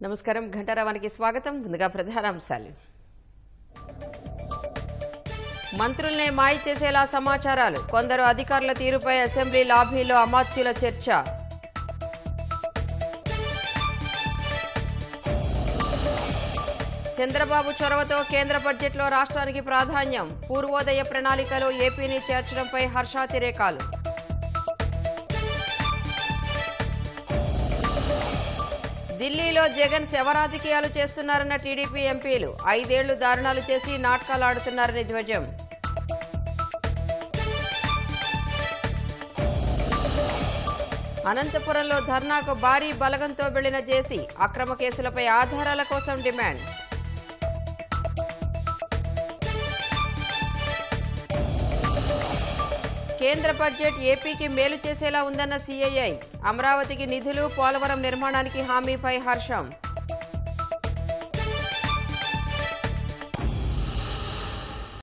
నమస్కారం ఘంటారావానికి స్వాగతం. ముందుగా ప్రధానాంశాలు. మంత్రుల్నే మాయ చేసేలా సమాచారాలు. కొందరు అధికారుల తీరుపై అసెంబ్లీ లాబీలో అమాత్యుల చర్చ. చంద్రబాబు చొరవతో కేంద్ర బడ్జెట్లో రాష్ట్రానికి ప్రాధాన్యం. పూర్వోదయ ప్రణాళికలో ఏపీని చేర్చడంపై హర్షాతిరేకాలు. ఢిల్లీలో జగన్ శవరాజకీయాలు చేస్తున్నారన్న టీడీపీ ఎంపీలు. 5 ఏళ్లు దారుణాలు చేసి నాటకాలాడుతున్నారని ధ్వజం. అనంతపురంలో ధర్నాకు భారీ బలగంతో వెళ్లిన జేసీ. అక్రమ కేసులపై ఆధారాల కోసం డిమాండ్. కేంద్ర బడ్జెట్ ఏపీకి మేలు చేసేలా ఉందన్న సీఐఐ. అమరావతికి నిధులు, పోలవరం నిర్మాణానికి హామీపై హర్షం.